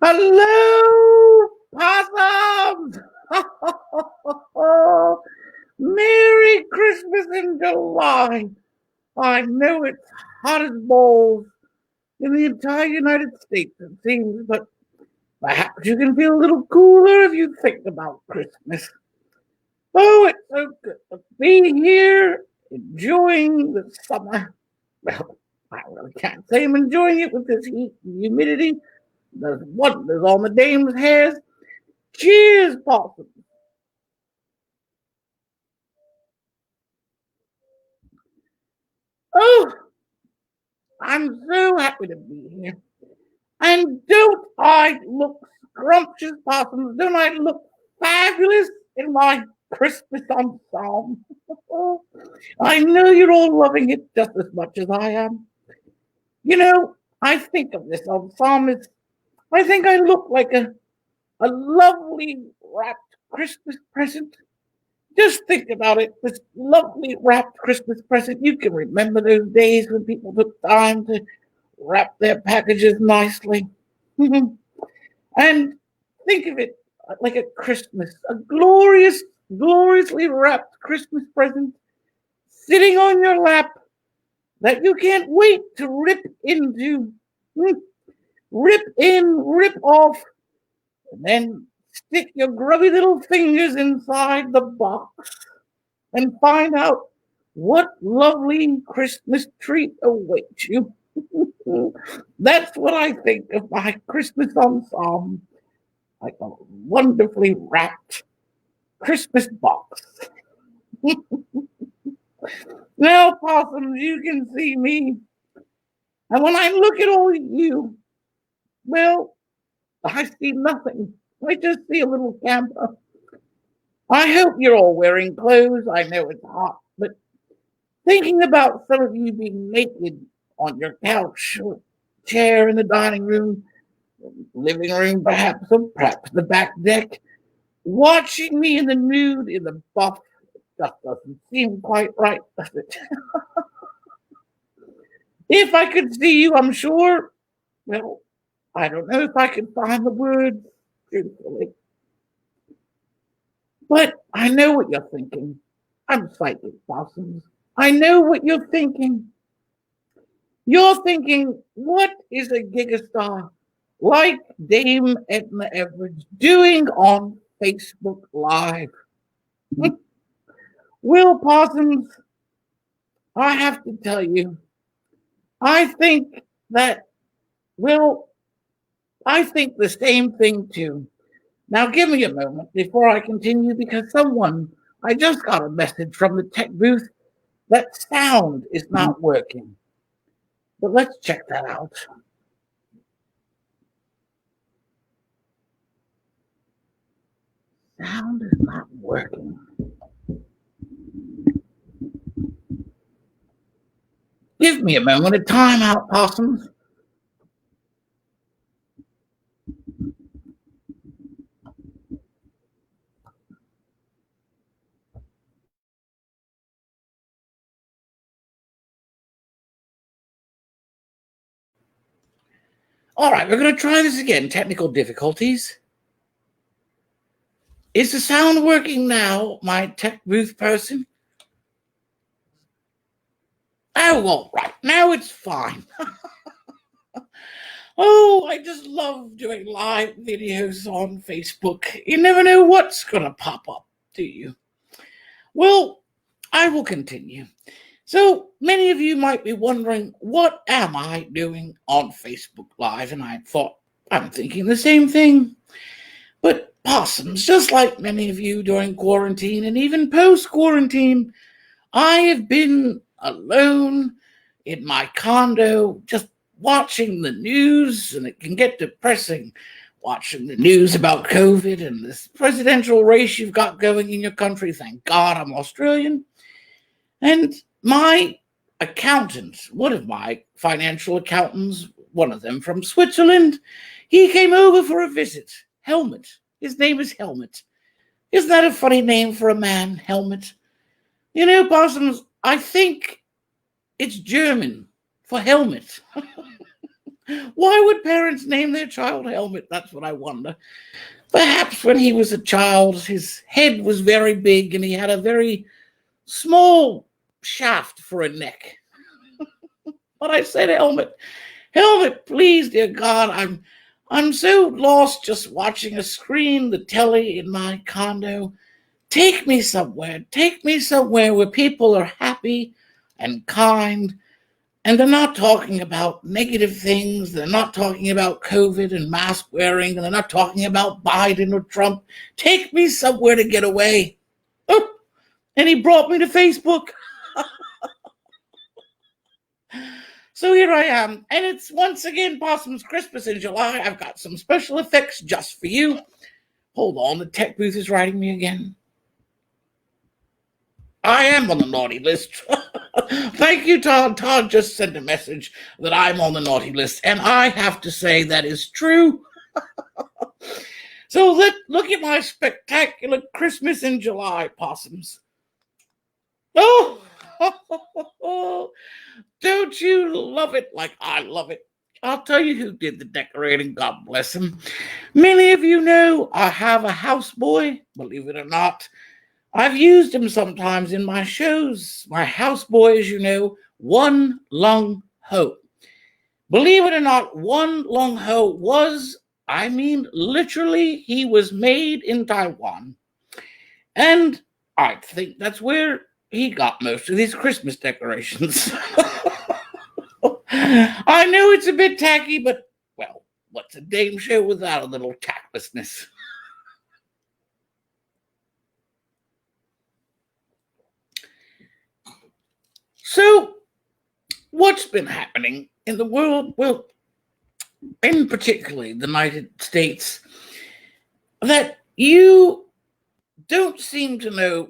Hello, possums! Merry Christmas in July. I know it's hot as balls in the entire United States, it seems, but perhaps you can feel a little cooler if you think about Christmas. Oh, it's so good to be here, enjoying the summer. Well, I really can't say I'm enjoying it with this heat and humidity. There's wonders on the dame's hairs. Cheers, Possum. Oh, I'm so happy to be here. And don't I look scrumptious, Possums? Don't I look fabulous in my Christmas ensemble? I know you're all loving it just as much as I am. You know, I think of this ensemble as I think I look like a lovely wrapped Christmas present. Just think about it. This lovely wrapped Christmas present. You can remember those days when people took time to wrap their packages nicely. And think of it like a Christmas, a glorious, gloriously wrapped Christmas present sitting on your lap that you can't wait to rip into. Rip in, rip off, and then stick your grubby little fingers inside the box and find out what lovely Christmas treat awaits you. That's what I think of my Christmas ensemble, like a wonderfully wrapped Christmas box. Now, Possums, you can see me. And when I look at all of you, well, I see nothing. I just see a little camper. I hope you're all wearing clothes. I know it's hot, but thinking about some of you being naked on your couch or chair in the dining room, living room, perhaps the back deck, watching me in the nude in the buff, that doesn't seem quite right, does it? If I could see you, I'm sure, well, I don't know if I can find the words truthfully. But I know what you're thinking. I'm psychic, Possums. I know what you're thinking. You're thinking, what is a gigastar like Dame Edna Everett doing on Facebook Live? Will Possums, I have to tell you, I think that, well, I think the same thing too. Now, give me a moment before I continue because I just got a message from the tech booth that sound is not working. But let's check that out. Sound is not working. Give me a moment of time out, Possums. All right, we're going to try this again. Technical difficulties. Is the sound working now, my tech booth person? Oh, all right. Now it's fine. Oh, I just love doing live videos on Facebook. You never know what's going to pop up, do you? Well, I will continue. So many of you might be wondering, what am I doing on Facebook Live? And I thought, I'm thinking the same thing. But Possums, just like many of you during quarantine and even post-quarantine, I have been alone in my condo just watching the news, and it can get depressing watching the news about COVID and this presidential race you've got going in your country. Thank God I'm Australian. And my accountant, one of my financial accountants, one of them from Switzerland, he came over for a visit. Helmut. His name is Helmut. Isn't that a funny name for a man, Helmut? You know, Possums, I think it's German for helmet. Why would parents name their child Helmet? That's what I wonder. Perhaps when he was a child, his head was very big and he had a very small shaft for a neck. But I said, Helmet, Helmet, please, dear God, I'm so lost just watching a screen, the telly in my condo. Take me somewhere where people are happy and kind, and they're not talking about negative things. They're not talking about COVID and mask wearing, and they're not talking about Biden or Trump. Take me somewhere to get away. Oh, and he brought me to Facebook. So here I am, and it's once again Possum's Christmas in July. I've got some special effects just for you. Hold on, the tech booth is writing me again. I am on the naughty list. Thank you, Todd. Todd just sent a message that I'm on the naughty list, and I have to say that is true. So look at my spectacular Christmas in July, Possums. Oh, don't you love it like I love it? I'll tell you who did the decorating, God bless him. Many of you know I have a houseboy, believe it or not. I've used him sometimes in my shows. My houseboy, as you know, One Lung Ho. Believe it or not, One Lung Ho literally, he was made in Taiwan. And I think that's where he got most of these Christmas decorations. I know it's a bit tacky, but, well, what's a Dame show without a little tactlessness? So, what's been happening in the world? Well, in particularly the United States, that you don't seem to know.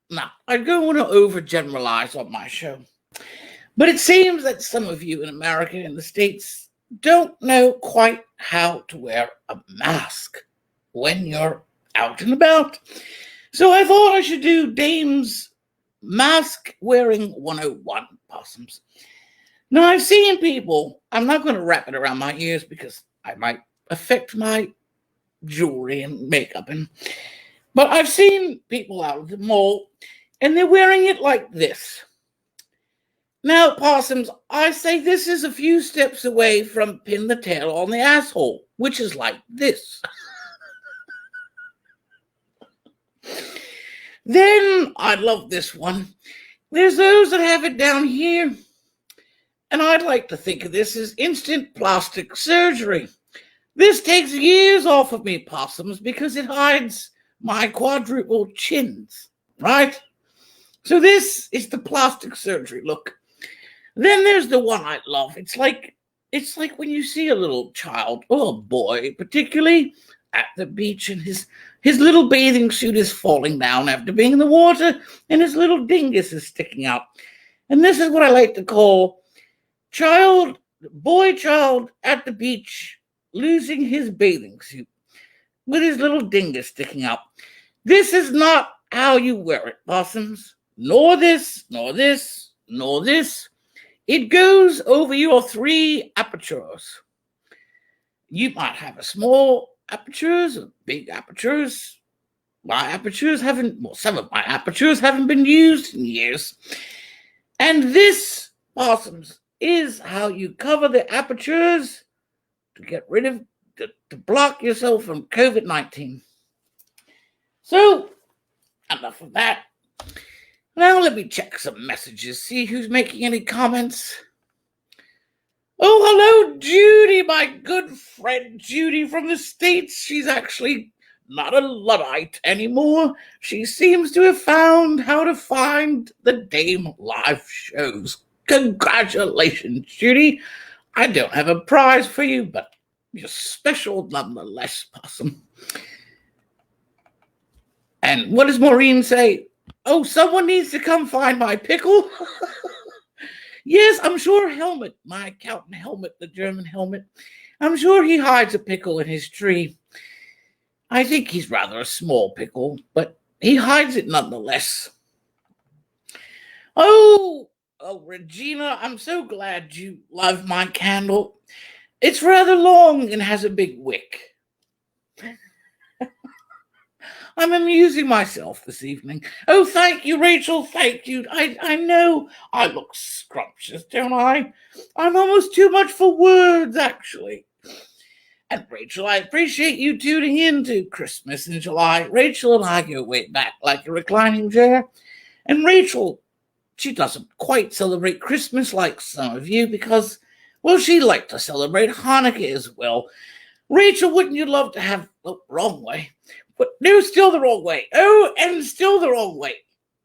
Now, I don't want to overgeneralize on my show, but it seems that some of you in America and the States don't know quite how to wear a mask when you're out and about. So I thought I should do Dame's Mask Wearing 101, Possums. Now, I've seen people, I'm not going to wrap it around my ears because I might affect my jewelry and makeup, but I've seen people out at the mall and they're wearing it like this. Now, Possums, I say this is a few steps away from pin the tail on the asshole, which is like this. Then, I love this one. There's those that have it down here. And I'd like to think of this as instant plastic surgery. This takes years off of me, Possums, because it hides my quadruple chins, right? So this is the plastic surgery look. Then there's the one I love. It's like when you see a little child, or a boy particularly, at the beach and his little bathing suit is falling down after being in the water and his little dingus is sticking out. And this is what I like to call boy child at the beach losing his bathing suit with his little dingus sticking out. This is not how you wear it, Possums. Nor this, nor this, nor this. It goes over your 3 apertures. You might have a small apertures or big apertures. Some of my apertures haven't been used in years. And this, Possums, is how you cover the apertures to get rid of, to block yourself from COVID-19. So, enough of that. Now let me check some messages, see who's making any comments. Oh, hello, Judy, my good friend Judy from the States. She's actually not a Luddite anymore. She seems to have found how to find the Dame live shows. Congratulations, Judy. I don't have a prize for you, but you're special nonetheless, Possum. And what does Maureen say? Oh, someone needs to come find my pickle. Yes, I'm sure Helmet, my accountant Helmet, the German Helmet, I'm sure he hides a pickle in his tree. I think he's rather a small pickle, but he hides it nonetheless. Oh, Regina, I'm so glad you love my candle. It's rather long and has a big wick. I'm amusing myself this evening. Oh, thank you, Rachel. Thank you. I know I look scrumptious, don't I? I'm almost too much for words, actually. And Rachel, I appreciate you tuning in to Christmas in July. Rachel and I go way back like a reclining chair. And Rachel, she doesn't quite celebrate Christmas like some of you because, well, she liked to celebrate Hanukkah as well. Rachel, wouldn't you love to have, oh, wrong way. But no, still the wrong way. Oh, and still the wrong way.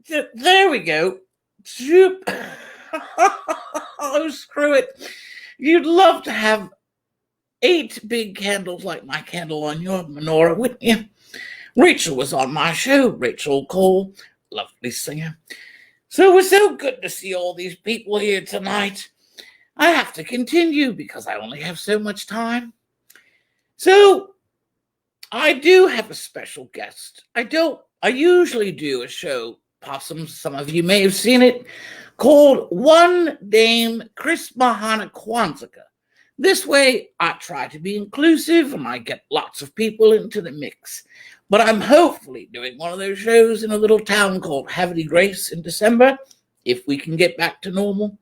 There we go. Oh, screw it. You'd love to have 8 big candles like my candle on your menorah, wouldn't you? Rachel was on my show, Rachel Cole, lovely singer. So it was so good to see all these people here tonight. I have to continue because I only have so much time. So I do have a special guest. I usually do a show, Possums, some of you may have seen it, called One Dame Chris Mahana Kwanzaa. This way, I try to be inclusive and I get lots of people into the mix. But I'm hopefully doing one of those shows in a little town called Havre Grace in December, if we can get back to normal.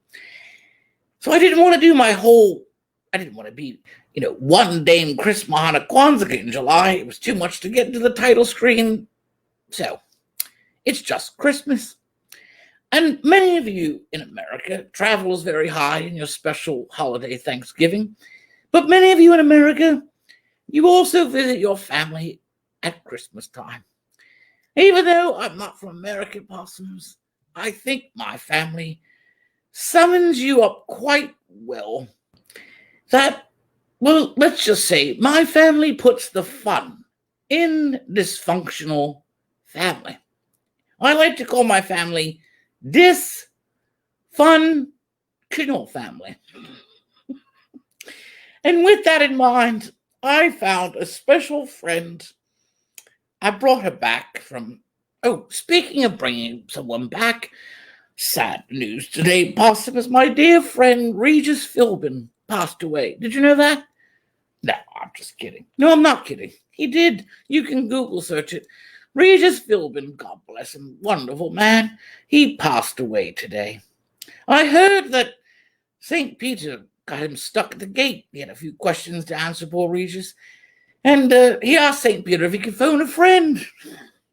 So I didn't want to be, One Dame Chris Mahana Kwanzaa in July. It was too much to get into the title screen. So it's just Christmas. And many of you in America, travel is very high in your special holiday Thanksgiving. But many of you in America, you also visit your family at Christmas time. Even though I'm not from America, Possums, I think my family summons you up quite well. Let's just say my family puts the fun in dysfunctional family. I like to call my family dysfunctional family. And with that in mind, I found a special friend. I brought her back from, speaking of bringing someone back, sad news today, Possums, my dear friend Regis Philbin passed away. Did you know that? No, I'm just kidding. No, I'm not kidding. He did. You can Google search it. Regis Philbin, God bless him, wonderful man. He passed away today. I heard that St. Peter got him stuck at the gate. He had a few questions to answer, poor Regis. And he asked St. Peter if he could phone a friend.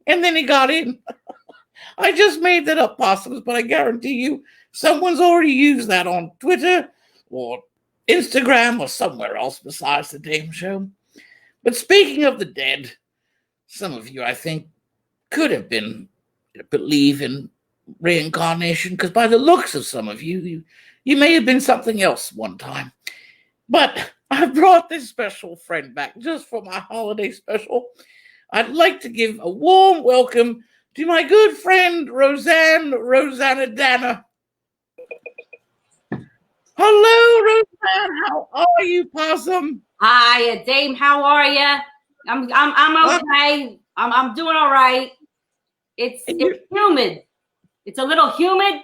And then he got in. I just made that up, Possums, but I guarantee you someone's already used that on Twitter or Instagram or somewhere else besides the Dame Show. But speaking of the dead, some of you, I think, could have believe in reincarnation, because by the looks of some of you may have been something else one time. But I brought this special friend back just for my holiday special. I'd like to give a warm welcome to my good friend, Roseann Rosannadanna. Hello, Roseann. How are you, Possum? Hi, Dame. How are you? I'm okay. I'm doing all right. It's humid. It's a little humid,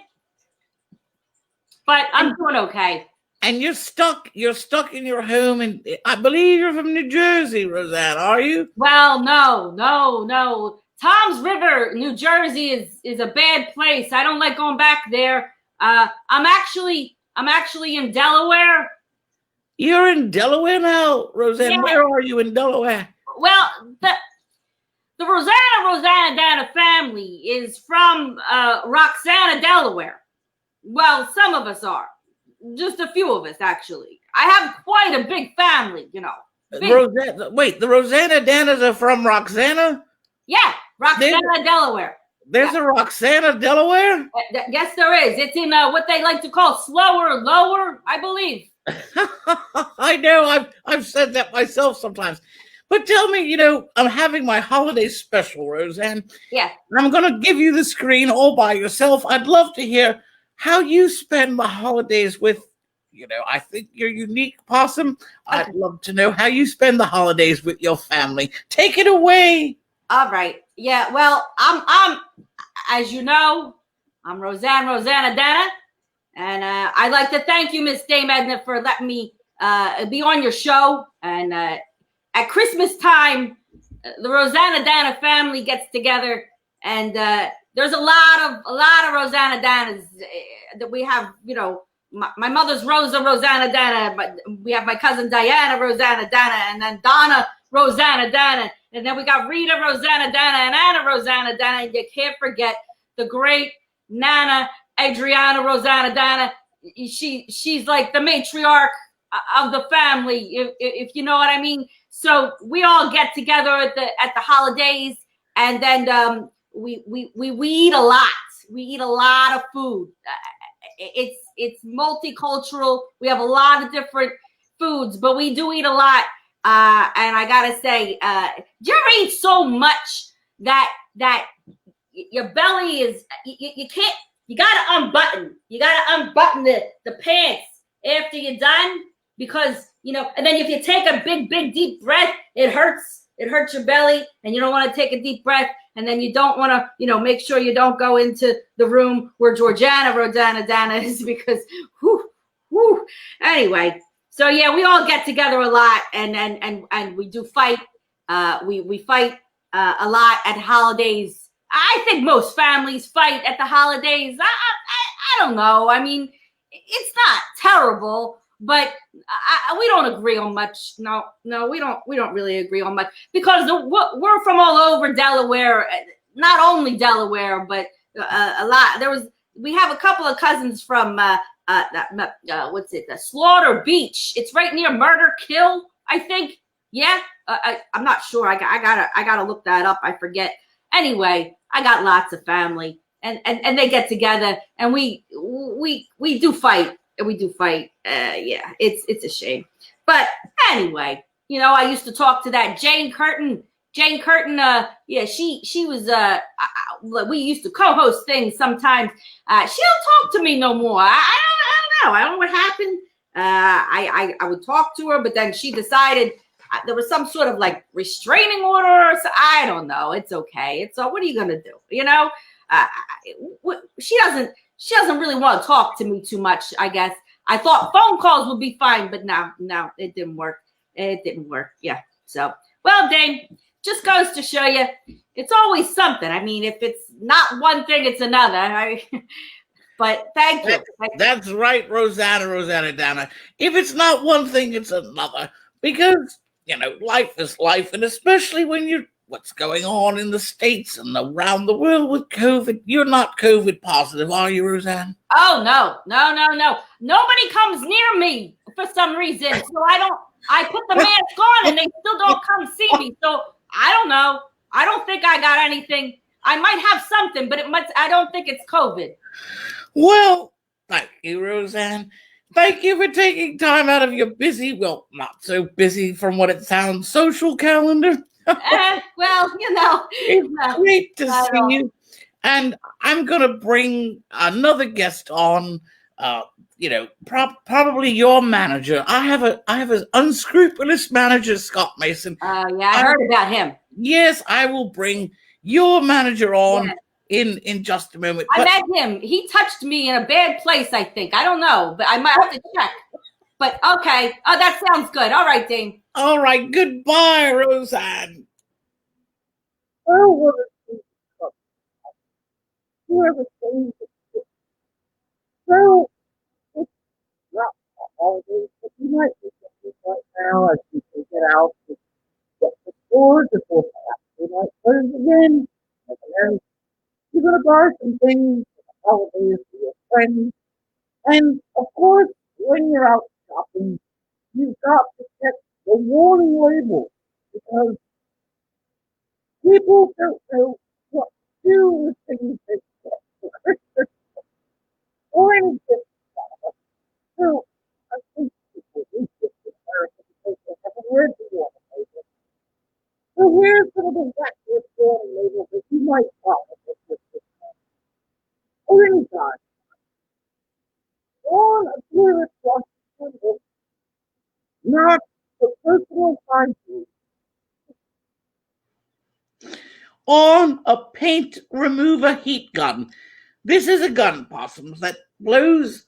but I'm doing okay. And you're stuck in your home, and I believe you're from New Jersey, Roseann, are you? Well, no. Tom's River, New Jersey is a bad place. I don't like going back there. I'm actually in Delaware. You're in Delaware now, Roseann. Yeah. Where are you in Delaware? Well, the Roseann Rosannadanna family is from Roxana, Delaware. Well, some of us are. Just a few of us, actually. I have quite a big family, the Rosannadannas are from Roxana? Yeah, Roxana, Delaware. There's a Roxana, Delaware? Yes, there is. It's in what they like to call slower, lower, I believe. I know. I've said that myself sometimes. But tell me, I'm having my holiday special, Roseann. Yeah. I'm going to give you the screen all by yourself. I'd love to hear how you spend the holidays with, I think you're unique, Possum. Okay. I'd love to know how you spend the holidays with your family. Take it away. All right. Yeah. Well, I'm as you know, I'm Roseann Rosannadanna, and I'd like to thank you, Miss Dame Edna, for letting me be on your show. And at Christmas time, the Rosannadanna family gets together, and there's a lot of Rosannadannas that we have. You know, my mother's Rosa Rosannadanna, but we have my cousin Diana Rosannadanna, and then Donna Rosannadanna, and then we got Rita Rosannadanna and Anna Rosannadanna, and you can't forget the great Nana Adriana Rosannadanna. She's like the matriarch of the family, if you know what I mean. So we all get together at the holidays, and then we eat a lot. We eat a lot of food. It's multicultural. We have a lot of different foods, but we do eat a lot. And I gotta say, you ever eat so much that your belly is you can't. You gotta unbutton. You gotta unbutton the pants after you're done, because you know. And then if you take a big deep breath, it hurts. It hurts your belly, and you don't want to take a deep breath. And then you don't want to, make sure you don't go into the room where Georgiana Rosannadanna is, because whoo. Anyway, so yeah, we all get together a lot, and we do fight. We fight a lot at holidays. I think most families fight at the holidays. I don't know. I mean, it's not terrible, but we don't agree on much. No, we don't really agree on much, because we're from all over Delaware. Not only Delaware, but a lot. We have a couple of cousins from the Slaughter Beach. It's right near Murder Kill, I think. Yeah, I'm not sure. I gotta look that up. I forget. Anyway, I got lots of family, and they get together, and we do fight. We do fight. Yeah, it's a shame. But anyway, I used to talk to that Jane Curtin. Jane Curtin, yeah, she was, we used to co-host things sometimes. She don't talk to me no more. I don't know. I don't know what happened. I would talk to her, but then she decided there was some sort of like restraining order. Or so, I don't know. It's okay. What are you gonna do? She doesn't really want to talk to me too much, I guess. I thought phone calls would be fine, but no, it didn't work. It didn't work. Yeah. So, well, Dane, just goes to show you, it's always something. I mean, if it's not one thing, it's another. But thank you. That's right, Rosannadanna. If it's not one thing, it's another. Because, life is life. And especially when what's going on in the States and around the world with COVID. You're not COVID positive, are you, Roseann? Oh, no. Nobody comes near me for some reason. So I put the mask on and they still don't come see me. So I don't know. I don't think I got anything. I might have something, but I don't think it's COVID. Well, thank you, Roseann. Thank you for taking time out of your busy, well, not so busy from what it sounds, social calendar. Well, it's great to see you. And I'm going to bring another guest on, probably your manager. I have an unscrupulous manager, Scott Mason. Yeah, I heard about him. Yes, I will bring your manager on in just a moment. I met him. He touched me in a bad place, I think. I don't know, but I might have to check. But okay. Oh, that sounds good. All right, Dane. All right. Goodbye, Roseann. Oh, whoever says it. So, it's not always, but you might be thinking right now as you take it out to get the stores before perhaps they might close again. And you're going to buy some things for the holidays for your friends. And, of course, when you're out shopping, you've got to check the warning label, because people don't know what to do with things they get for Christmas or any gift. So I think people do get to America because they haven't read the warning label. So here's some of the wacky warning labels that you might follow at Christmas time or any time. On a clear across the symbol, not for personal hygiene. On a paint remover heat gun. This is a gun, possums, that blows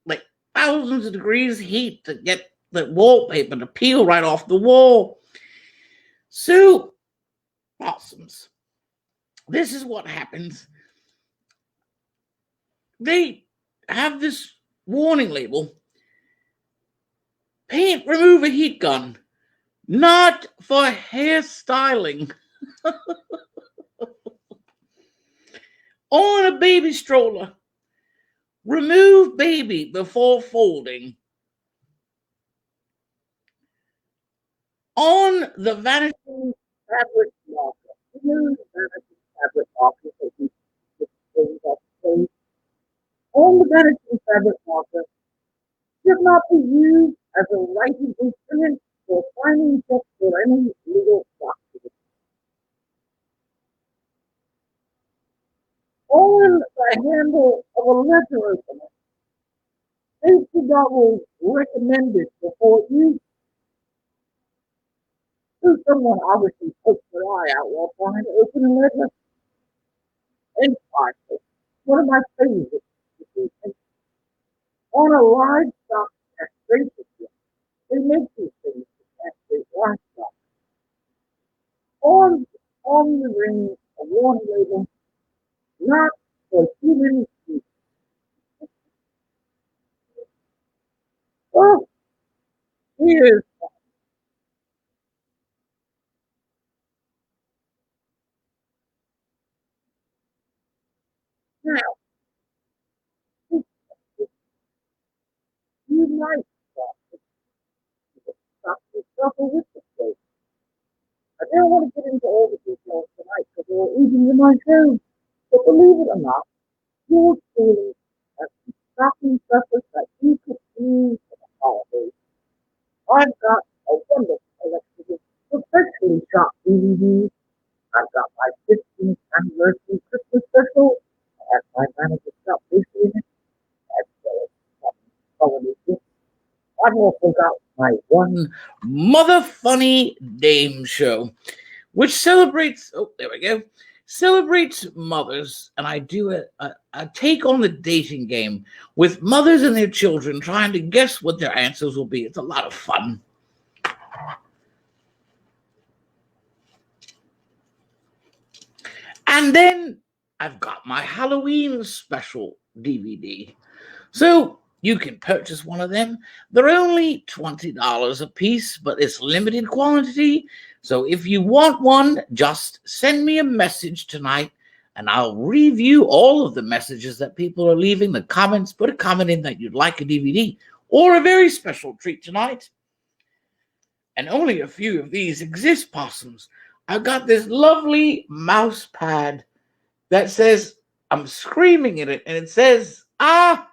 like thousands of degrees heat to get the wallpaper to peel right off the wall. So, possums, this is what happens. They have this warning label: paint remover heat gun, not for hairstyling. On a baby stroller, remove baby before folding. On the vanishing fabric marker, remove vanishing fabric marker so you get things off the face. On the vanishing fabric marker should not be used as a writing instrument or signing checks for any legal document. On the handle of a letter opener, safety goggles recommended before use. So someone obviously pokes their eye out while trying to open a letter. And finally, one of my favorites is on a livestock castration kit. They make these things to castrate livestock. On the ring, a warning label, not for human use. Well, here's now. You might stop yourself with the state. I don't want to get into all the details tonight because we're eating in my show. But believe it or not, your feelings have some stocking stuffers that you could use for the holidays. I've got a wonderful collection of professionally shot DVDs. I've got my 15th anniversary Christmas special. I have my manager shop basically in it. As well as some holiday gifts. I've also got my one Mother Funny Dame show, which celebrates, celebrates mothers. And I do a take on the dating game with mothers and their children trying to guess what their answers will be. It's a lot of fun. And then I've got my Halloween special DVD. So you can purchase one of them. They're only $20 a piece, but it's limited quantity. So if you want one, just send me a message tonight and I'll review all of the messages that people are leaving, the comments. Put a comment in that you'd like a DVD or a very special treat tonight. And only a few of these exist, possums. I've got this lovely mouse pad that says, I'm screaming in it, and it says, a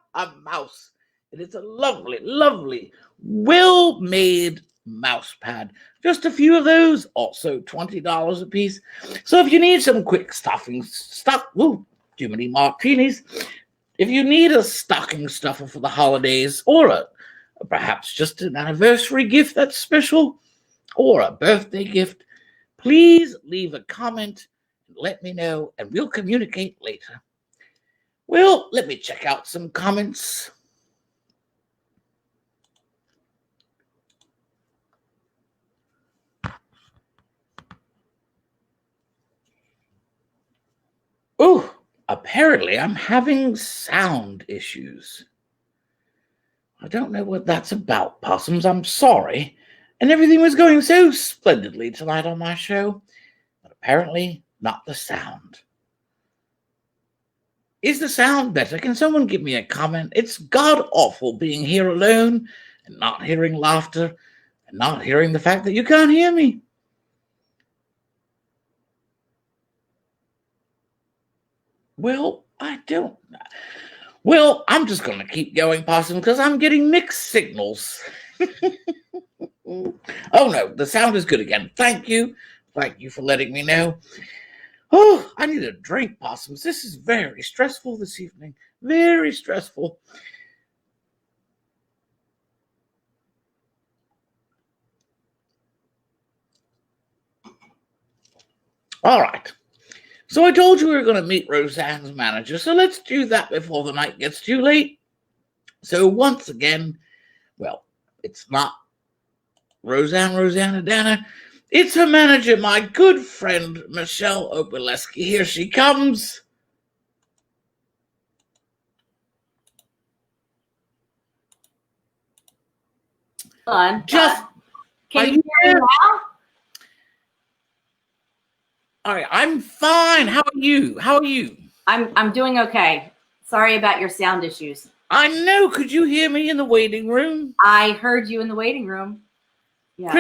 mouse. And it's a lovely, lovely, well-made mouse pad. Just a few of those, also $20 a piece. So if you need some quick too many martinis. If you need a stocking stuffer for the holidays, or perhaps just an anniversary gift that's special, or a birthday gift, please leave a comment and let me know, and we'll communicate later. Well, let me check out some comments. Oh, apparently I'm having sound issues. I don't know what that's about, possums. I'm sorry. And everything was going so splendidly tonight on my show, but apparently not the sound. Is the sound better? Can someone give me a comment? It's god-awful being here alone and not hearing laughter and not hearing the fact that you can't hear me. Well, I don't. Well, I'm just going to keep going, possum, because I'm getting mixed signals. Oh, no, the sound is good again. Thank you. Thank you for letting me know. Oh, I need a drink, possums. This is very stressful this evening. Very stressful. All right. So I told you we were going to meet Roseann's manager, so let's do that before the night gets too late. So once again, well, it's not Roseann Rosannadanna. It's her manager, my good friend, Michelle Opalesky. Here she comes. On. Just, Can you hear me now? all right, I'm fine. How are you? How are you? I'm doing okay. Sorry about your sound issues. I know. Could you hear me in the waiting room? I heard you in the waiting room. Yeah.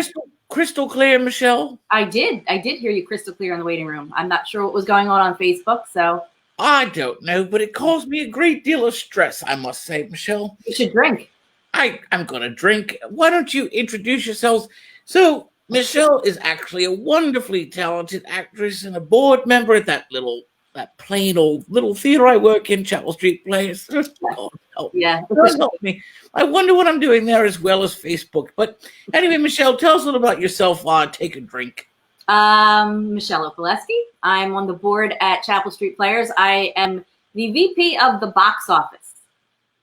Crystal clear, Michelle. I did hear you crystal clear in the waiting room. I'm not sure what was going on Facebook, so I don't know, but it caused me a great deal of stress, I must say, Michelle. you should drink. I'm going to drink. Why don't you introduce yourselves? So, Michelle is actually a wonderfully talented actress and a board member at that plain old little theater I work in, Chapel Street Plays. God help me. Yeah. God help me. I wonder what I'm doing there as well as Facebook. But anyway, Michelle, tell us a little about yourself while I take a drink. Michelle Opalesky. I'm on the board at Chapel Street Players. I am the VP of the box office,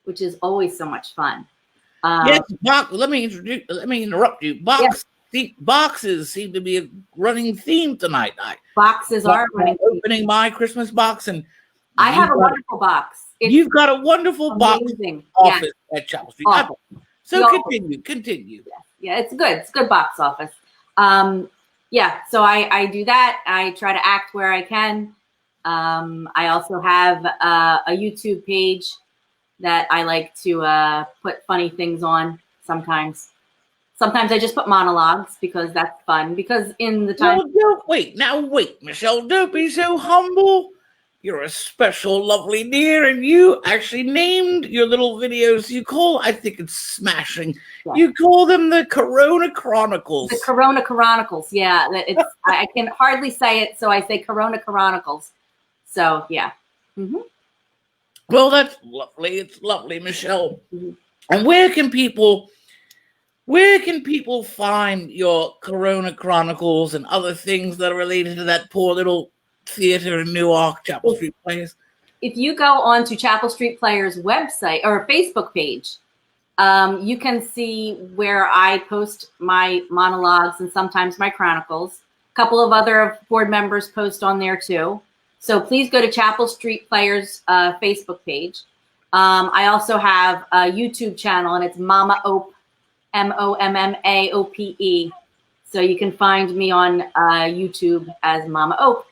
which is always so much fun. Yes, let me interrupt you. Boxes seem to be a running theme tonight. Boxes are running. Opening my Christmas box, and I have a wonderful box. You've got a wonderful amazing. Box office at Chapel Street. Awesome. So continue. Yeah, it's good. It's a good box office. Yeah, so I do that. I try to act where I can. I also have a YouTube page that I like to put funny things on sometimes. Sometimes I just put monologues because that's fun. Because in the time... Wait, Michelle, don't be so humble. You're a special, lovely dear, and you actually named your little videos I think it's smashing. Yeah. You call them the Corona Chronicles. The Corona Chronicles, yeah. I can hardly say it, so I say Corona Chronicles. So, yeah. Mm-hmm. Well, that's lovely. It's lovely, Michelle. Mm-hmm. And where can people find your Corona Chronicles and other things that are related to that poor little theater in Newark, Chapel Street Players? If you go on to Chapel Street Players website or Facebook page, you can see where I post my monologues and sometimes my chronicles. A couple of other board members post on there too. So please go to Chapel Street Players Facebook page. I also have a YouTube channel, and it's Mama Ope, MOMMAOPE. So you can find me on YouTube as Mama Ope.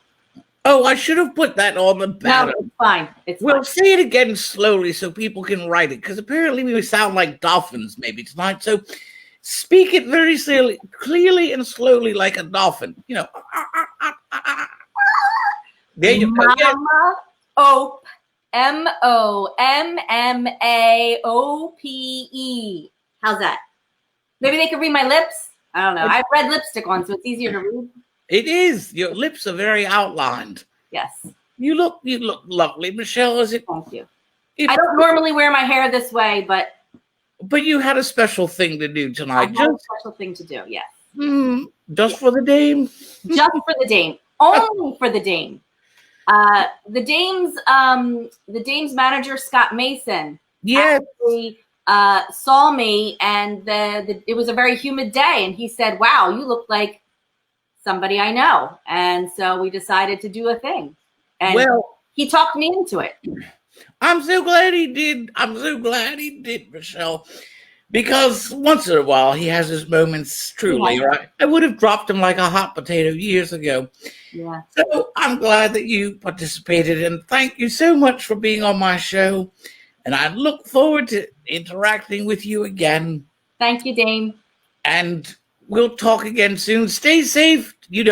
Oh, I should have put that on the banner. No, it's fine. We'll say it again slowly so people can write it, because apparently we sound like dolphins maybe tonight. So speak it very clearly and slowly like a dolphin. You know. There you go. Mama Ope, MOMMAOPE. How's that? Maybe they could read my lips. I don't know. I have red lipstick on, so it's easier to read. It is. Your lips are very outlined. Yes. You look lovely, Michelle. Is it? Thank you. I don't normally wear my hair this way, but you had a special thing to do tonight. I had a special thing to do. Yes. Just for the dame. Just for the dame. Only for the dame. The dame's manager, Scott Mason. Yes. Actually, saw me, and it was a very humid day, and he said, "Wow, you look like somebody I know." And so we decided to do a thing, and he talked me into it. I'm so glad he did. Michelle, because once in a while he has his moments, truly, right? I would have dropped him like a hot potato years ago. Yeah. So I'm glad that you participated, and thank you so much for being on my show. And I look forward to interacting with you again. Thank you, Dame. And we'll talk again soon. Stay safe. Did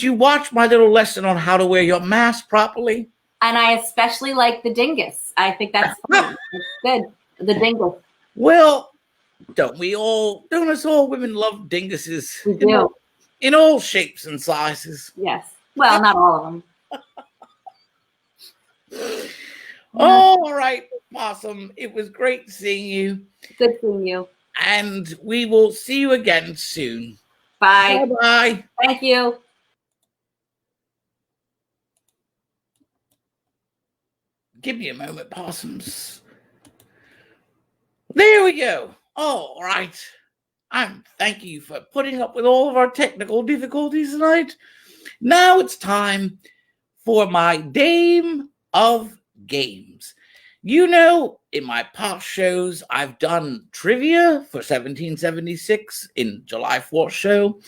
you watch my little lesson on how to wear your mask properly? And I especially like the dingus. I think that's fun. It's good. The dingus. Well, don't us all women love dinguses? We do. In all shapes and sizes. Yes. Well, not all of them. All right, Possum. It was great seeing you. Good seeing you. And we will see you again soon. Bye. Bye-bye. Thank you. Give me a moment, Possums. There we go. All right. I'm thank you for putting up with all of our technical difficulties tonight. Now it's time for my Dame of Games. You know, in my past shows, I've done trivia for 1776 in July 4th show.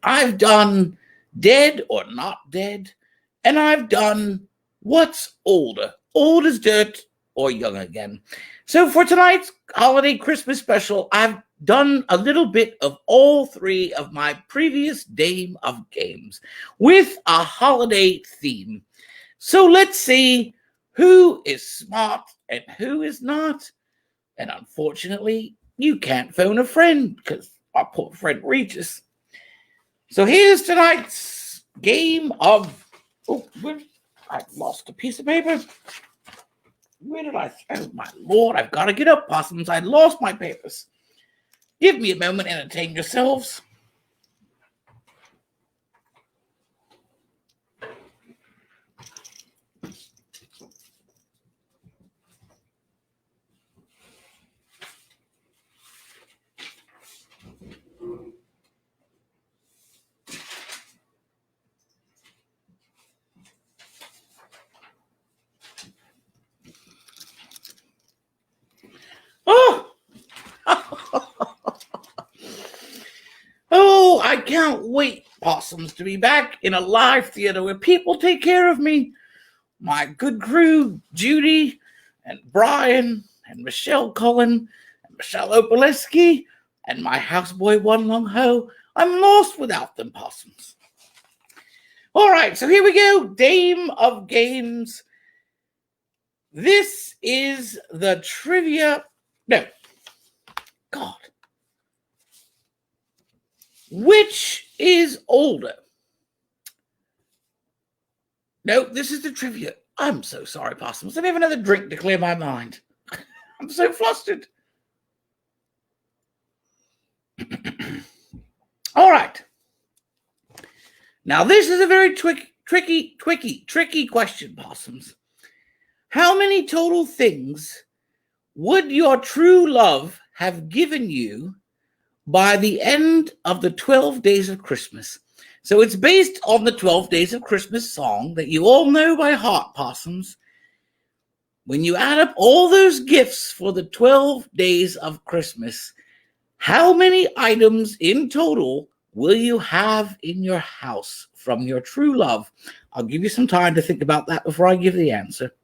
I've done Dead or Not Dead. And I've done What's Older? Old as Dirt or Young Again. So for tonight's holiday Christmas special, I've done a little bit of all three of my previous Dame of Games with a holiday theme. So let's see who is smart and who is not. And unfortunately, you can't phone a friend because our poor friend Regis. So here's tonight's game of... Oh, I lost a piece of paper. Where did I... Oh, my Lord, I've got to get up, possums. I lost my papers. Give me a moment, entertain yourselves. Oh! Oh, I can't wait, possums, to be back in a live theater where people take care of me. My good crew, Judy and Brian and Michelle Cullen and Michelle Opalesky and my houseboy One Long Ho. I'm lost without them, possums. All right, so here we go. Dame of Games. This is the trivia. No. God. Which is older? No, this is the trivia. I'm so sorry, possums. I need another drink to clear my mind. I'm so flustered. All right. Now, this is a very tricky question, possums. How many total things would your true love have given you by the end of the 12 days of Christmas? So it's based on the 12 Days of Christmas song that you all know by heart, possums. When you add up all those gifts for the 12 days of Christmas, how many items in total will you have in your house from your true love? I'll give you some time to think about that before I give the answer.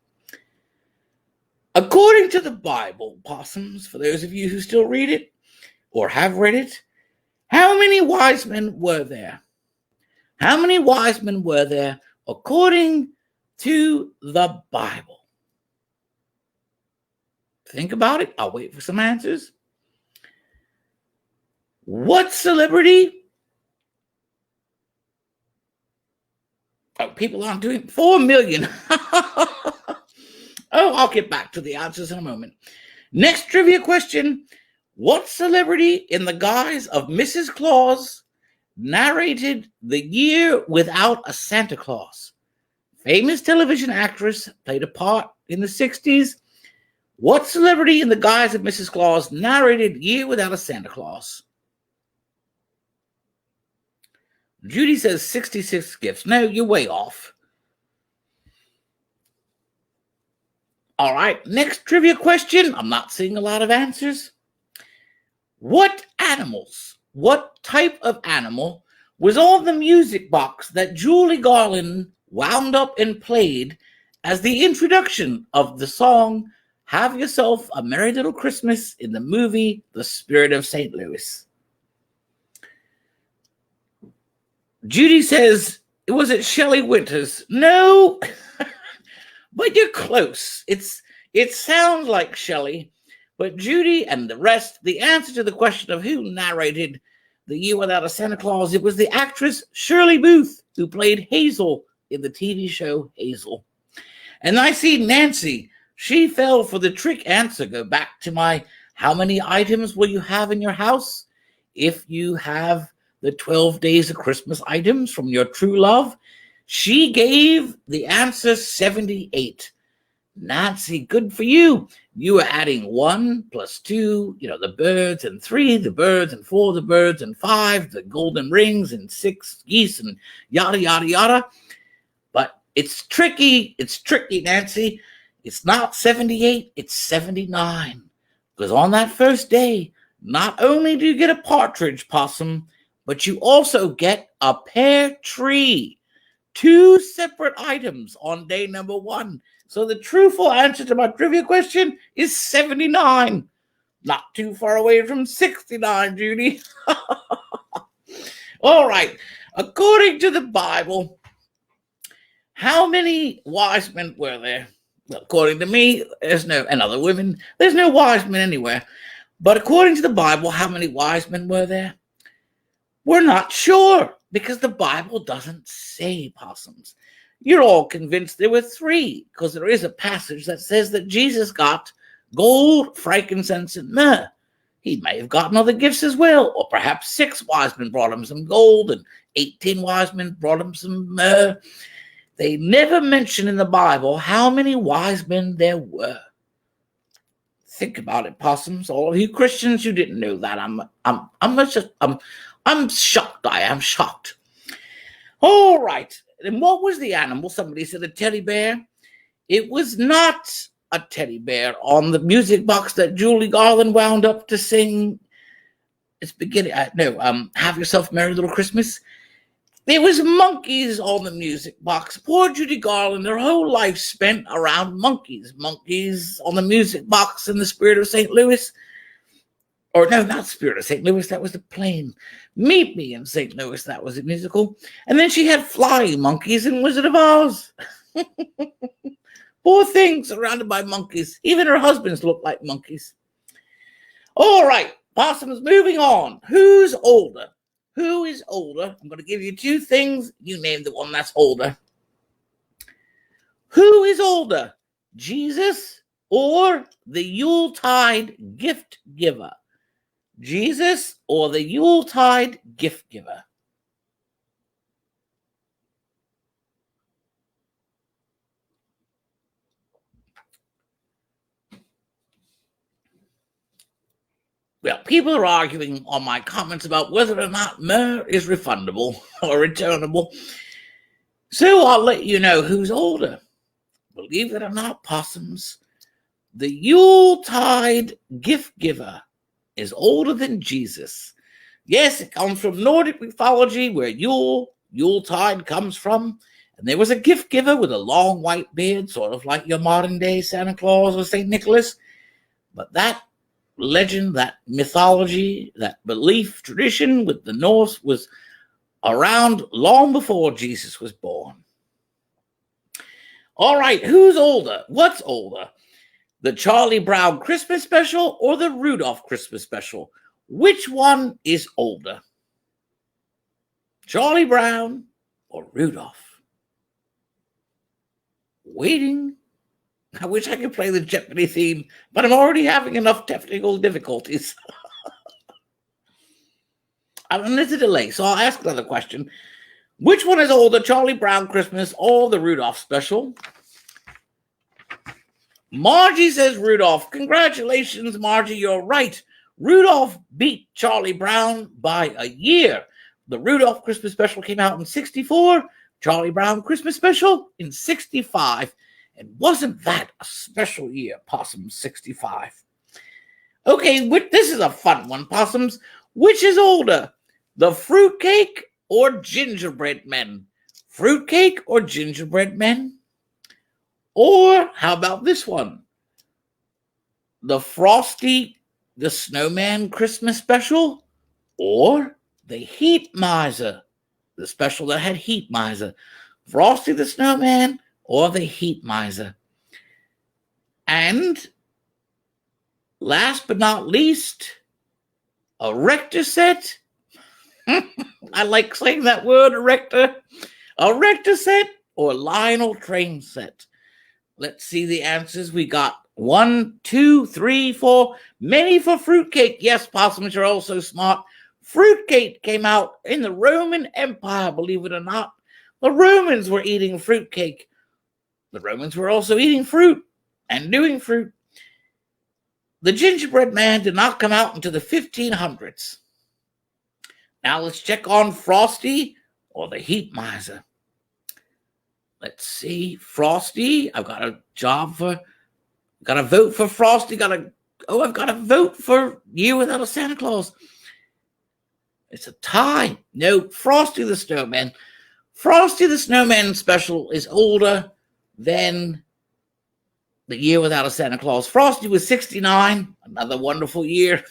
According to the Bible, possums, for those of you who still read it or have read it, how many wise men were there? How many wise men were there according to the Bible? Think about it. I'll wait for some answers. What celebrity? Oh, people aren't doing 4 million. Oh, I'll get back to the answers in a moment. Next trivia question. What celebrity in the guise of Mrs. Claus narrated The Year Without a Santa Claus? Famous television actress, played a part in the 60s. What celebrity in the guise of Mrs. Claus narrated Year Without a Santa Claus? Judy says 66 gifts. No, you're way off. All right, next trivia question. I'm not seeing a lot of answers. What type of animal was on the music box that Julie Garland wound up and played as the introduction of the song Have Yourself a Merry Little Christmas in the movie The Spirit of St. Louis? Judy says, was it Shelley Winters? No, but you're close. It sounds like Shelley, but Judy and the rest, the answer to the question of who narrated The Year Without a Santa Claus, it was the actress Shirley Booth, who played Hazel in the TV show Hazel. And I see Nancy, she fell for the trick answer. Go back to my, how many items will you have in your house? If you have the 12 Days of Christmas items from your true love, she gave the answer 78. Nancy, good for you. You were adding 1 plus 2, the birds, and 3, the birds, and 4, the birds, and 5, the golden rings, and 6 geese, and yada, yada, yada. But it's tricky. It's tricky, Nancy. It's not 78, it's 79. Because on that first day, not only do you get a partridge, Possum, but you also get a pear tree. 2 separate items on day number 1. So the truthful answer to my trivia question is 79. Not too far away from 69, Judy. All right. According to the Bible, how many wise men were there? Well, according to me, and other women, there's no wise men anywhere. But according to the Bible, how many wise men were there? We're not sure because the Bible doesn't say, Possums. You're all convinced there were 3 because there is a passage that says that Jesus got gold, frankincense, and myrrh. He may have gotten other gifts as well, or perhaps 6 wise men brought him some gold and 18 wise men brought him some myrrh. They never mention in the Bible how many wise men there were. Think about it, Possums. All of you Christians, you didn't know that. I'm shocked. I am shocked. All right. And what was the animal? Somebody said a teddy bear. It was not a teddy bear on the music box that Julie Garland wound up to sing. It's beginning. Have Yourself a Merry Little Christmas. There was monkeys on the music box. Poor Judy Garland, her whole life spent around monkeys. Monkeys on the music box in the Spirit of St. Louis. Or no, not Spirit of St. Louis, that was the plane. Meet Me in St. Louis, that was a musical. And then she had flying monkeys in Wizard of Oz. Poor thing, surrounded by monkeys. Even her husbands looked like monkeys. All right, Possums, moving on. Who's older? Who is older? I'm going to give you 2 things. You name the one that's older. Who is older? Jesus or the Yuletide gift giver? Jesus or the Yuletide gift giver? Well, people are arguing on my comments about whether or not myrrh is refundable or returnable. So I'll let you know who's older. Believe it or not, Possums, the Yuletide gift giver is older than Jesus. Yes, it comes from Nordic mythology where Yuletide comes from. And there was a gift giver with a long white beard, sort of like your modern day Santa Claus or St. Nicholas. But that legend, that mythology, that belief tradition with the Norse was around long before Jesus was born. All right, who's older? What's older? The Charlie Brown Christmas special or the Rudolph Christmas special? Which one is older? Charlie Brown or Rudolph? Waiting. I wish I could play the Jeopardy theme, but I'm already having enough technical difficulties. And there's a delay, so I'll ask another question. Which one is older, Charlie Brown Christmas or the Rudolph special? Margie says Rudolph. Congratulations, Margie, you're right. Rudolph beat Charlie Brown by a year. The Rudolph Christmas special came out in 64, Charlie Brown Christmas special in 65. And wasn't that a special year, Possum 65? Okay, this is a fun one, Possums. Which is older, the fruitcake or gingerbread men? Fruitcake or gingerbread men? Or how about this one? The Frosty the Snowman Christmas special? Or the Heat Miser, the special that had Heat Miser? Frosty the Snowman or the Heat Miser? And last but not least, a Rector set. I like saying that word, Rector. A Rector set or Lionel Train set? Let's see the answers. We got 1, 2, 3, 4. Many for fruitcake. Yes, Possums, you're also smart. Fruitcake came out in the Roman Empire, believe it or not. The Romans were eating fruitcake. The Romans were also eating fruit. and doing fruit. The gingerbread man did not come out until the 1500s. Now let's check on Frosty or the heat miser. Let's see, Frosty. I've got a vote for Frosty. I've got a vote for Year Without a Santa Claus. It's a tie. No, Frosty the Snowman. Frosty the Snowman special is older than the Year Without a Santa Claus. Frosty was 69, another wonderful year.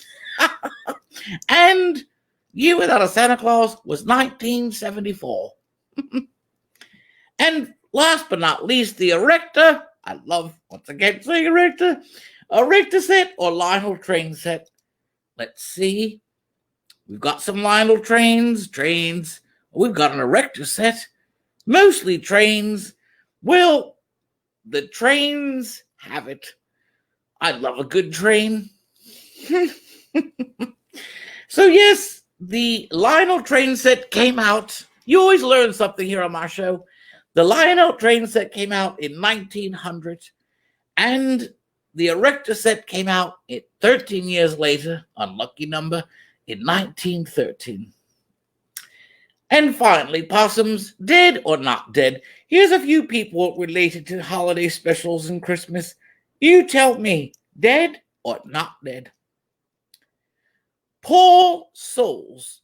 And Year Without a Santa Claus was 1974. And last but not least, the Erector. I love, once again, saying Erector. Erector set or Lionel train set. Let's see. We've got some Lionel trains. We've got an Erector set. Mostly trains. Well, the trains have it. I love a good train. So yes, the Lionel train set came out. You always learn something here on my show. The Lionel train set came out in 1900, and the Erector set came out 13 years later, unlucky number, in 1913. And finally, possums, dead or not dead. Here's a few people related to holiday specials and Christmas. You tell me, dead or not dead? Paul Souls,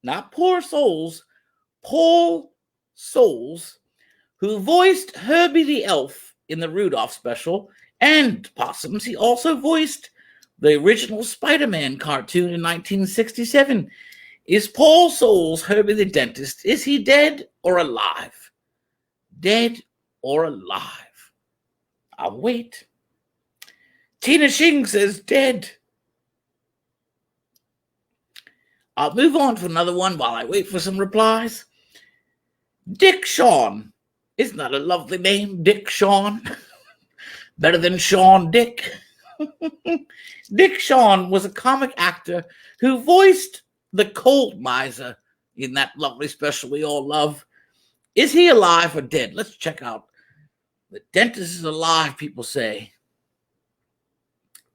not Poor Souls, Paul Souls, who voiced Herbie the Elf in the Rudolph special, and possums. He also voiced the original Spider-Man cartoon in 1967. Is Paul Souls Herbie the Dentist? Is he dead or alive? Dead or alive? I'll wait. Tina Shing says dead. I'll move on to another one while I wait for some replies. Dick Shawn. Isn't that a lovely name, Dick Shawn? Better than Sean Dick. Dick Shawn was a comic actor who voiced the cold miser in that lovely special we all love. Is he alive or dead? Let's check out. The dentist is alive, people say.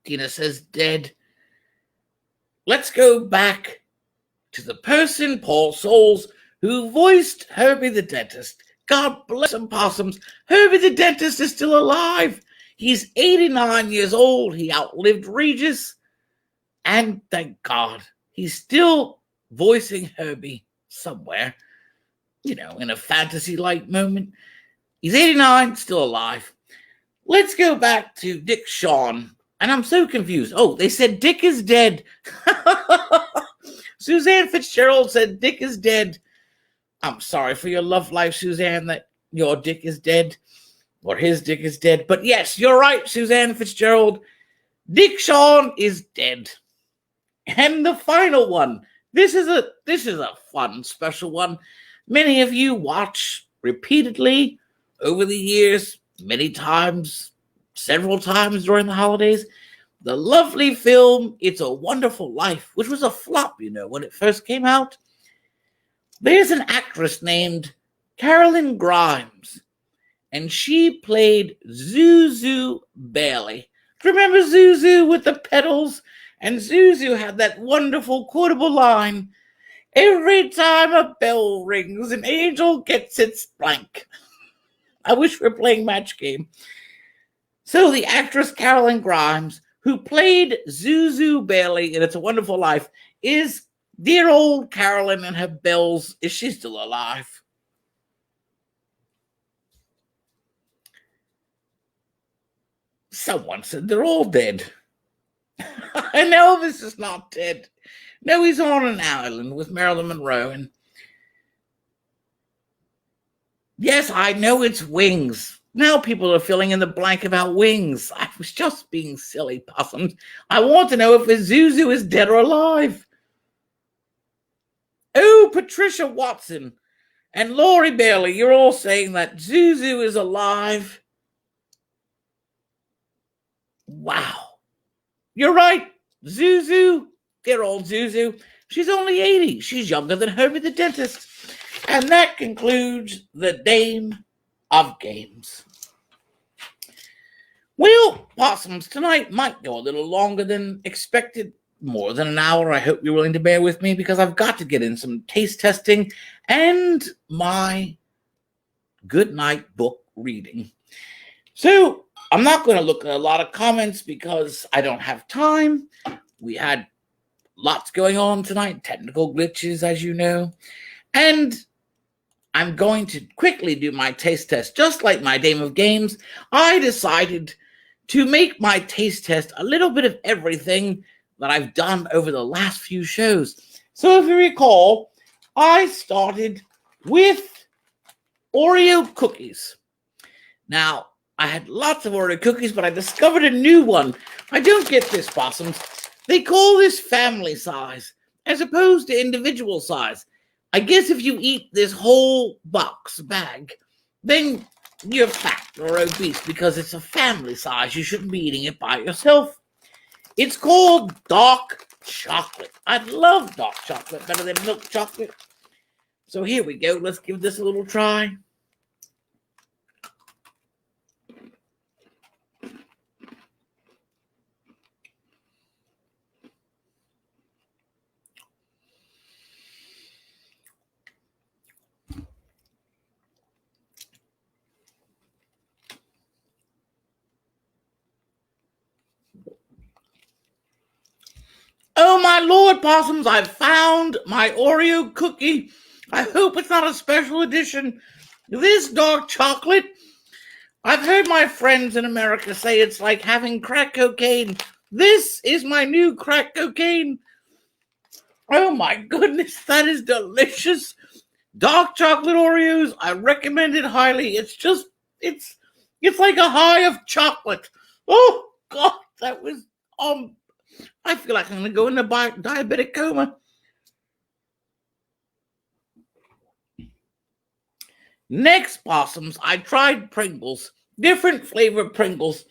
Tina says dead. Let's go back to the person, Paul Souls, who voiced Herbie the Dentist. God bless him, possums. Herbie the Dentist is still alive. He's 89 years old. He outlived Regis. And thank God, he's still voicing Herbie somewhere, in a fantasy-like moment. He's 89, still alive. Let's go back to Dick Shawn. And I'm so confused. Oh, they said Dick is dead. Suzanne Fitzgerald said Dick is dead. I'm sorry for your love life, Suzanne, that your Dick is dead, or his Dick is dead. But yes, you're right, Suzanne Fitzgerald. Dick Shawn is dead. And the final one. This is a fun, special one. Many of you watch repeatedly over the years, many times, several times during the holidays. The lovely film It's a Wonderful Life, which was a flop, when it first came out. There's an actress named Carolyn Grimes, and she played Zuzu Bailey. Do you remember Zuzu with the pedals? And Zuzu had that wonderful quotable line, "Every time a bell rings, an angel gets its blank." I wish we were playing Match Game. So the actress Carolyn Grimes, who played Zuzu Bailey in It's a Wonderful Life, is dear old Carolyn and her bells. Is she still alive? Someone said they're all dead. And Elvis is not dead. No, he's on an island with Marilyn Monroe. And yes, I know it's Wings. Now people are filling in the blank about Wings. I was just being silly, possums. I want to know if Zuzu is dead or alive. Oh, Patricia Watson and Lori Bailey, you're all saying that Zuzu is alive. Wow. You're right. Zuzu, dear old Zuzu, she's only 80. She's younger than Herbie the Dentist. And that concludes the Dame of Games. Well, possums, tonight might go a little longer than expected, more than an hour. I hope you're willing to bear with me because I've got to get in some taste testing and my good night book reading. So I'm not going to look at a lot of comments because I don't have time. We had lots going on tonight, technical glitches, as you know. And I'm going to quickly do my taste test. Just like my game of games, I decided to make my taste test a little bit of everything that I've done over the last few shows. So if you recall, I started with Oreo cookies. Now, I had lots of Oreo cookies, but I discovered a new one. I don't get this, possums. They call this family size as opposed to individual size. I guess if you eat this whole bag, then you're fat or obese because it's a family size. You shouldn't be eating it by yourself. It's called dark chocolate. I love dark chocolate better than milk chocolate. So here we go. Let's give this a little try. Oh my Lord, possums, I found my Oreo cookie. I hope it's not a special edition. This dark chocolate, I've heard my friends in America say it's like having crack cocaine. This is my new crack cocaine. Oh my goodness, that is delicious. Dark chocolate Oreos, I recommend it highly. It's like a high of chocolate. Oh God, that was I feel like I'm going to go into diabetic coma. Next, possums, I tried Pringles, different flavor Pringles.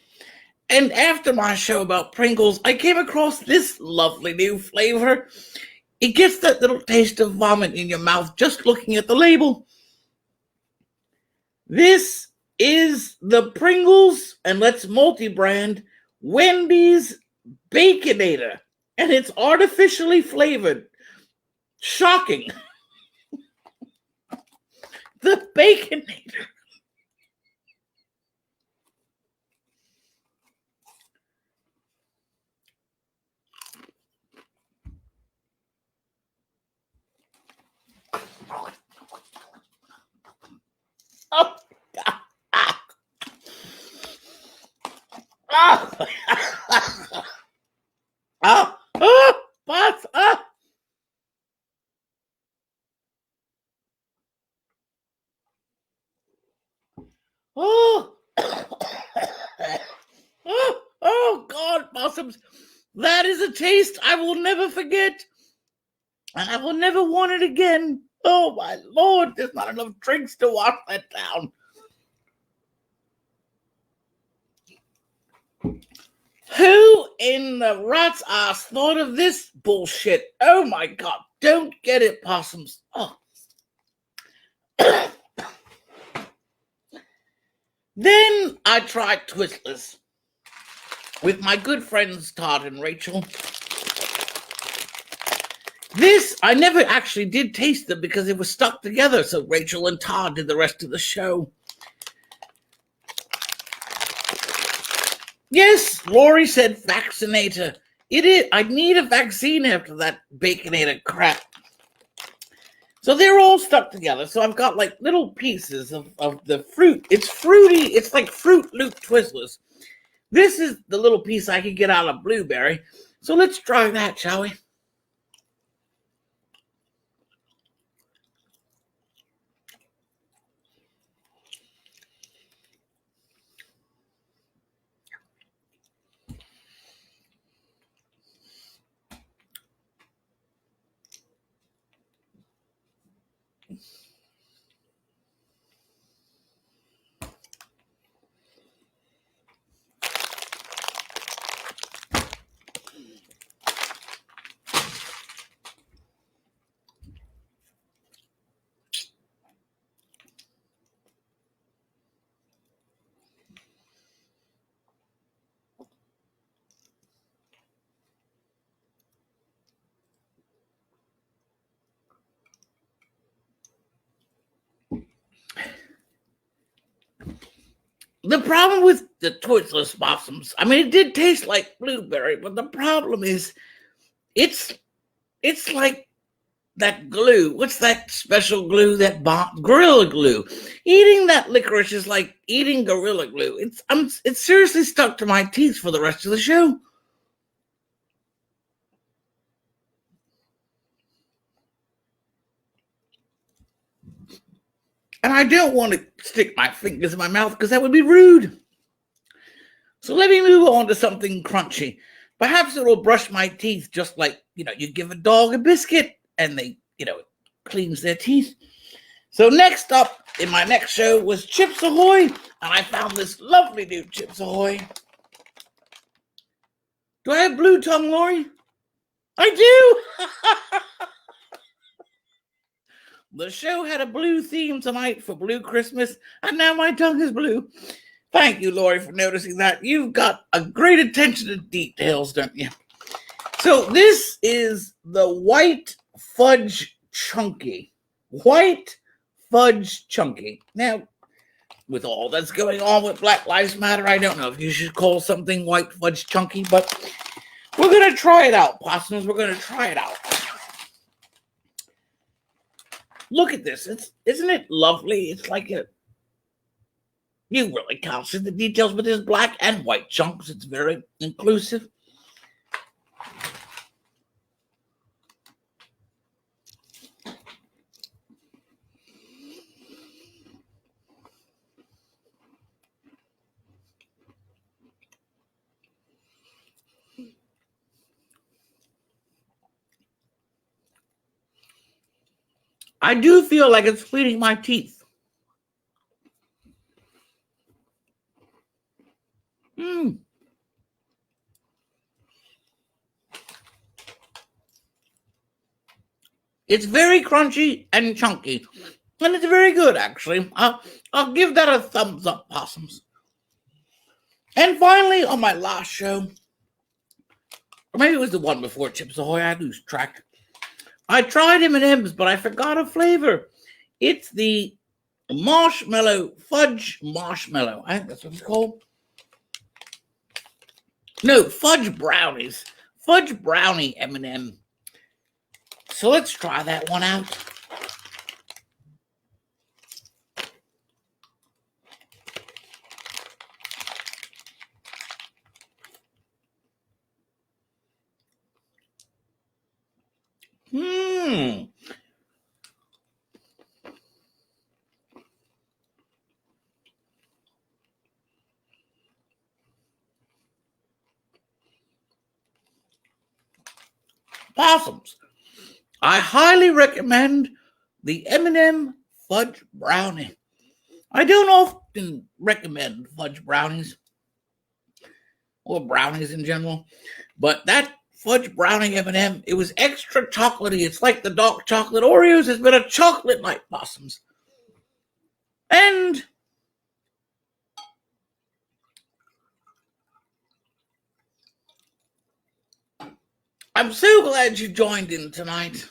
And after my show about Pringles, I came across this lovely new flavor. It gets that little taste of vomit in your mouth just looking at the label. This is the Pringles, and let's multi-brand, Wendy's Baconator. And it's artificially flavored. Shocking. The Baconator. Oh, but oh God, possums, that is a taste I will never forget, and I will never want it again. Oh my Lord, there's not enough drinks to wash that down. Who in the rat's ass thought of this bullshit? Oh my God, don't get it, possums. Oh. Then I tried Twizzlers with my good friends Todd and Rachel. This, I never actually did taste them because it was stuck together, so Rachel and Todd did the rest of the show. Yes, Lori said vaccinator. It is. I need a vaccine after that Baconator crap. So they're all stuck together. So I've got like little pieces of the fruit. It's fruity. It's like Fruit Loop Twizzlers. This is the little piece I could get out of blueberry. So let's try that, shall we? The problem with the Twizzlers possums, I mean, it did taste like blueberry, but the problem is it's like that glue. What's that special glue? That Gorilla Glue. Eating that licorice is like eating Gorilla Glue. It's seriously stuck to my teeth for the rest of the show. And I don't want to stick my fingers in my mouth because that would be rude. So let me move on to something crunchy. Perhaps it'll brush my teeth just like, you give a dog a biscuit and they, it cleans their teeth. So next up in my next show was Chips Ahoy. And I found this lovely new Chips Ahoy. Do I have blue tongue, Lori? I do. The show had a blue theme tonight for Blue Christmas, and now my tongue is blue. Thank you, Lori, for noticing that. You've got a great attention to details, don't you? So this is the White Fudge Chunky. White Fudge Chunky. Now, with all that's going on with Black Lives Matter, I don't know if you should call something White Fudge Chunky, but we're going to try it out, possums. We're going to try it out. Look at this. Isn't it lovely? It's like you really can't see the details, but there's black and white chunks. It's very inclusive. I do feel like it's cleaning my teeth. It's very crunchy and chunky. And it's very good, actually. I'll give that a thumbs up, possums. And finally, on my last show, or maybe it was the one before Chips Ahoy, I lose track. I tried M&M's, but I forgot a flavor. It's the marshmallow, fudge marshmallow. I think that's what it's called. No, fudge brownies. Fudge brownie M&M. So let's try that one out. Possums. I highly recommend the M&M Fudge Brownie. I don't often recommend fudge brownies or brownies in general, but that fudge brownie M&M, it was extra chocolatey. It's like the dark chocolate Oreos has been a chocolate night, possums. And I'm so glad you joined in tonight.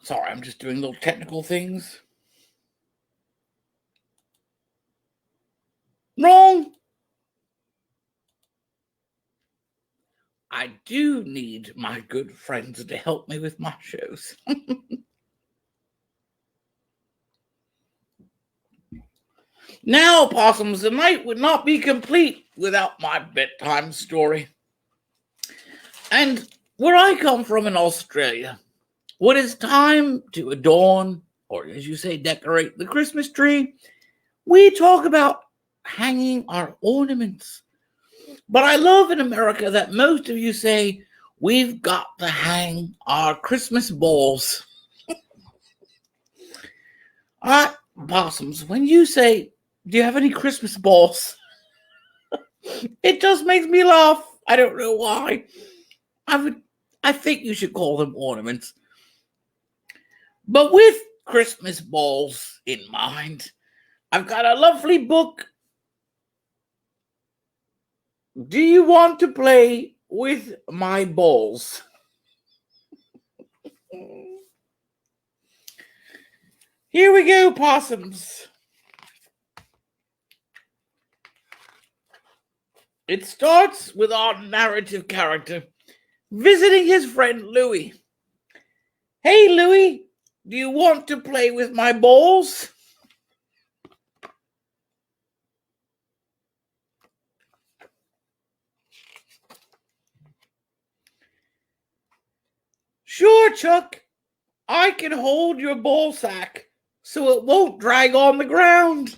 Sorry, I'm just doing little technical things. Wrong. I do need my good friends to help me with my shows. Now, possums, the night would not be complete without my bedtime story. And where I come from in Australia, when it's time to adorn, or as you say, decorate the Christmas tree, we talk about hanging our ornaments. But I love in America that most of you say, we've got to hang our Christmas balls. Possums, when you say, do you have any Christmas balls? It just makes me laugh. I don't know why. I think you should call them ornaments. But with Christmas balls in mind, I've got a lovely book. Do you want to play with my balls? Here we go, possums. It starts with our narrative character visiting his friend Louie. Hey, Louie, do you want to play with my balls? Sure, Chuck. I can hold your ball sack so it won't drag on the ground.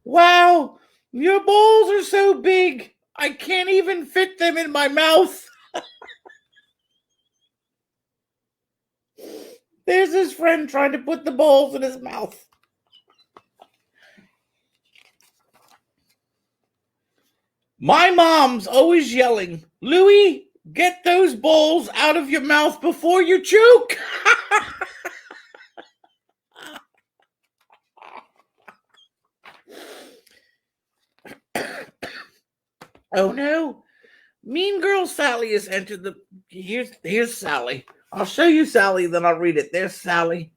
Wow, your balls are so big, I can't even fit them in my mouth. There's his friend trying to put the balls in his mouth. My mom's always yelling, Louie, get those balls out of your mouth before you choke. Oh no. Mean Girl Sally has entered the... Here's Sally. I'll show you Sally, then I'll read it. There's Sally.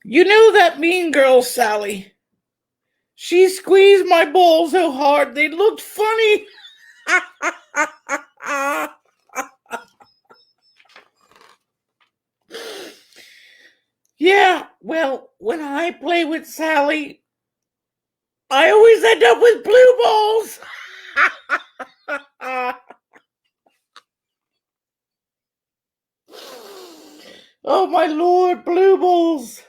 You know that mean girl, Sally. She squeezed my balls so hard they looked funny. Yeah, well, when I play with Sally, I always end up with blue balls. Oh my Lord, blue balls.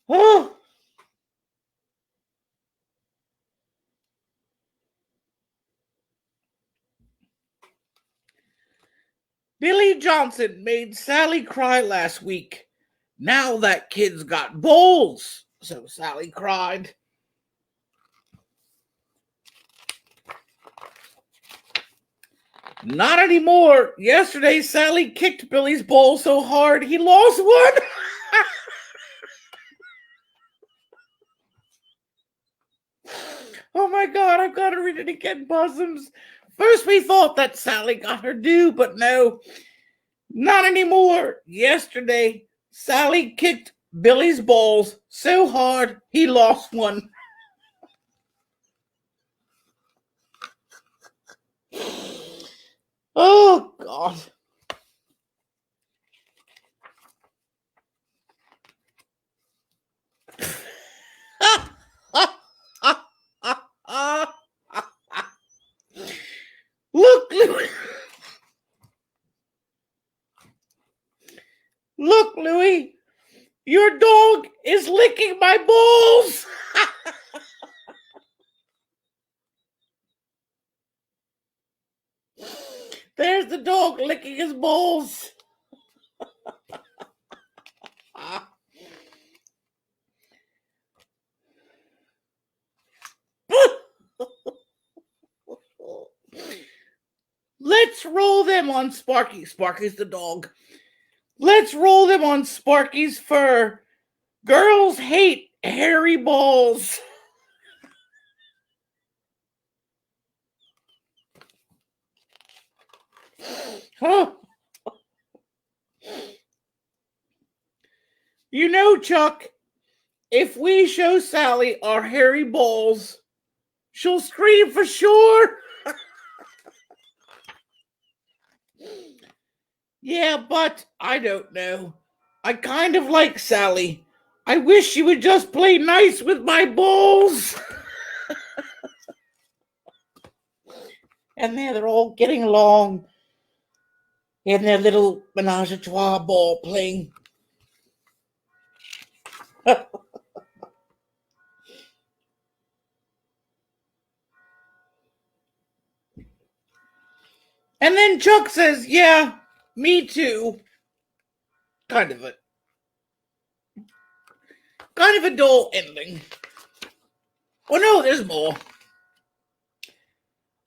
Oh. Billy Johnson made Sally cry last week. Now that kid's got balls, so Sally cried. Not anymore. Yesterday, Sally kicked Billy's ball so hard he lost one. Oh my God, I've got to read it again, Possums. First, we thought that Sally got her due, but no, not anymore. Yesterday, Sally kicked Billy's balls so hard he lost one. Oh, God. Look, Louie. Look, Louie. Your dog is licking my balls. There's the dog licking his balls. Let's roll them on Sparky. Sparky's the dog. Let's roll them on Sparky's fur. Girls hate hairy balls. Huh. You know, Chuck, if we show Sally our hairy balls, she'll scream for sure. Yeah, but I don't know. I kind of like Sally. I wish she would just play nice with my balls. And there they're all getting along in their little menage a trois ball playing. And then Chuck says, yeah, me too. Kind of a dull ending. Oh no, there's more.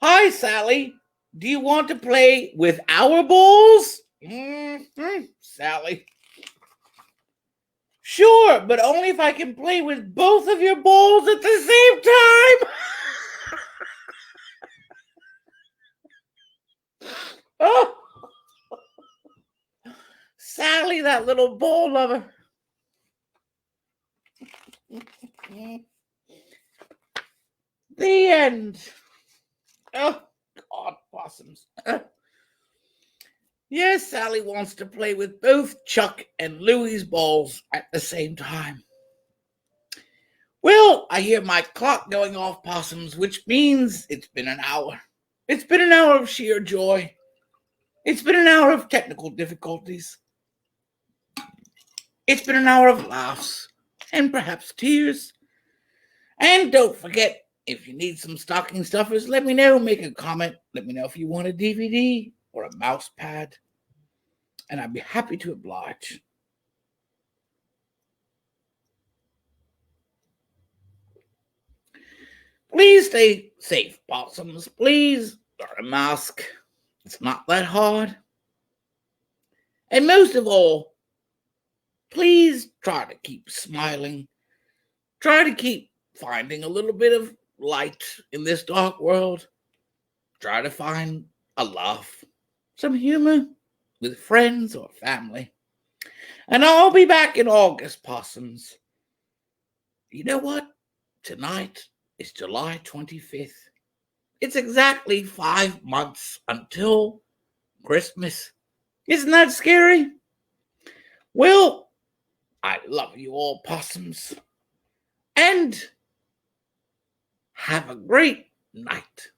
Hi, Sally. Do you want to play with our balls? Sally. Sure, but only if I can play with both of your balls at the same time. Oh, Sally, that little ball lover. The end. Oh, God, possums. Yes, Sally wants to play with both Chuck and Louie's balls at the same time. Well, I hear my clock going off, possums, which means it's been an hour. It's been an hour of sheer joy. It's been an hour of technical difficulties. It's been an hour of laughs and perhaps tears. And don't forget, if you need some stocking stuffers, let me know. Make a comment. Let me know if you want a DVD or a mouse pad. And I'd be happy to oblige. Please stay safe, possums. Please wear a mask. It's not that hard. And most of all, please try to keep smiling. Try to keep finding a little bit of light in this dark world. Try to find a laugh, some humor with friends or family. And I'll be back in August, possums. You know what? Tonight is July 25th. It's exactly 5 months until Christmas. Isn't that scary? Well, I love you all, possums. And have a great night.